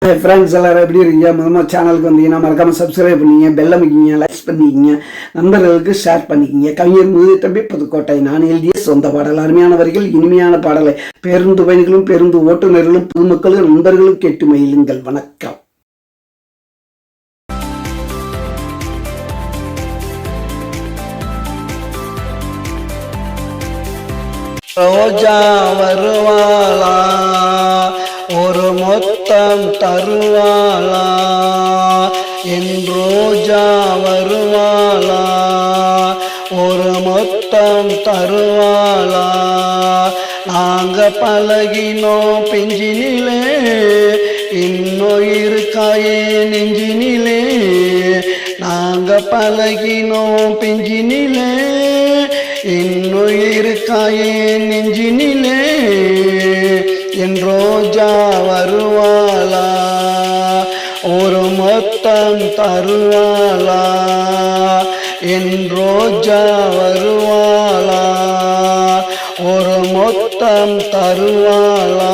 Friends எல்லாரும் எப்படி இருக்கீங்க? முதல்ல சேனலுக்கு வந்தீங்கன்னா மறக்காம சப்ஸ்கிரைப் பண்ணிங்க, பெல் அமைக்கிங்க, லைக்ஸ் பண்ணிக்கிங்க, நண்பர்களுக்கு ஷேர் பண்ணிக்கிங்க. கவிஞர் முதுதம்பி புதுக்கோட்டை. நான் எழுதிய சொந்த பாடல். அருமையான வரிகள், இனிமையான பாடலை பேருந்து பயணிகளும் பேருந்து ஓட்டுநர்களும் பொதுமக்களும் நண்பர்களும் கேட்டு மகிழுங்கள். வணக்கம். ரோஜா வருவாளா, ஒரு மொத்தம் தருவாளா, என் ரோஜா வருவாளா, ஒரு மொத்தம் தருவாளா. நாங்க பழகினோம் பிஞ்சினிலே, இன்னும் இருக்காயே நெஞ்சினிலே. நாங்க பழகினோம் பிஞ்சினிலே, இன்னும் இருக்காயே நெஞ்சினிலே. என் ரோஜா வருவாளா, ஒரு மொத்தம் தருவாளா, என் ரோஜா வருவாளா, ஒரு மொத்தம் தருவாளா.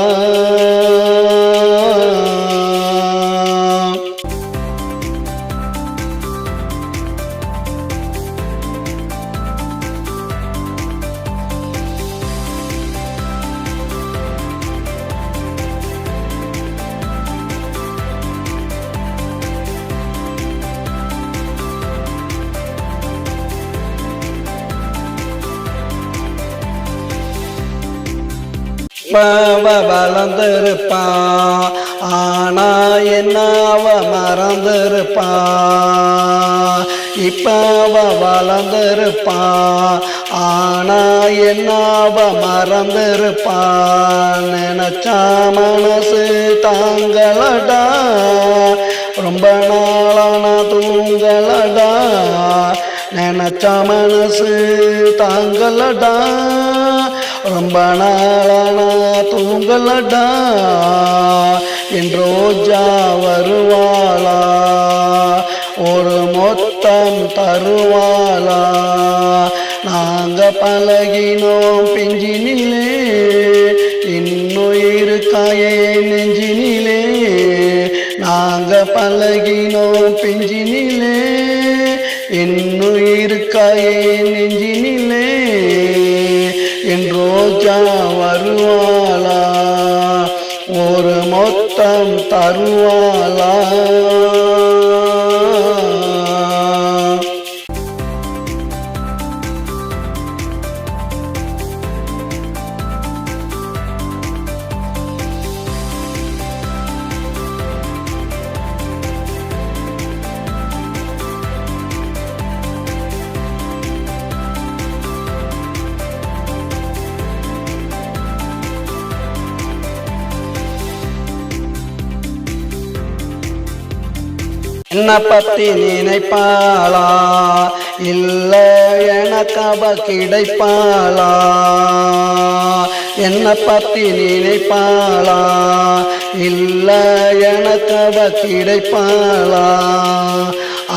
வளர்ந்திருப்பா, ஆனா என்னாவ மறந்திருப்பா. இப்ப வளர்ந்திருப்பா, ஆனா என்னாவ மறந்திருப்பா. நினைச்சா மனசு தாங்களடா, ரொம்ப நாளான தூங்களடா. நினைச்சா மனசு தாங்களடா, ரொம்ப நாளான தூங்களடா. என் ரோஜா வருவாளா, ஒரு மொத்தம் தருவாளா. நாங்க பழகினோம் பிஞ்சினிலே, இன்னும் இருக்காயே நெஞ்சினிலே. நாங்க பழகினோம் பிஞ்சினிலே, இன்னும் இருக்காயே நெஞ்சினிலே. என் ரோஜா வருவாளா, ஒரு மொத்தம் தருவாளா. என்ன பத்தி நினைப்பாளா, இல்ல எனக்கு அவ கிடைப்பாளா. என்ன பத்தி நினைப்பாளா, இல்ல எனக்கு அவ கிடைப்பாளா.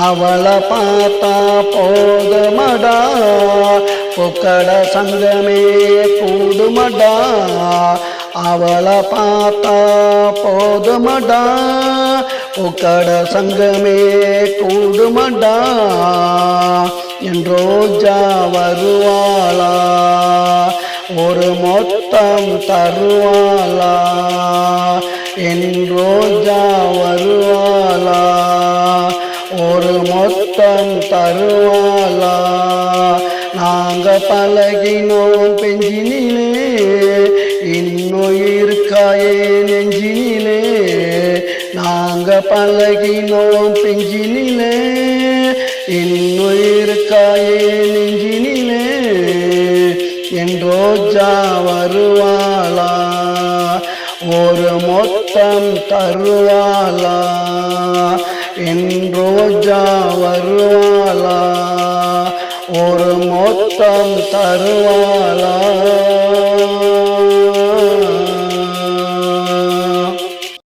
அவளை பார்த்தா போதுமடா, பொக்கட சங்கமே கூடுமடா. அவளை பார்த்தா போதுமடா, பொக்கட சங்கமே கூடுமடா. என் ரோஜா வருவாளா, ஒரு மொத்தம் தருவாளா. என் ரோஜா வருவாளா, ஒரு மொத்தம் தருவாளா. நாங்க பழகினோம் பெஞ்சினிலே, இன்னும் இருக்காயே நெஞ்சினிலே. நாங்க பழகினோம் பெஞ்சினிலே, இன்னும் இருக்காயே நெஞ்சினிலே. என் ரோஜா வருவாளா, ஒரு மொத்தம் தருவாளா. என் ரோஜா வருவாளா, ஒரு மொத்தம் தருவாளா.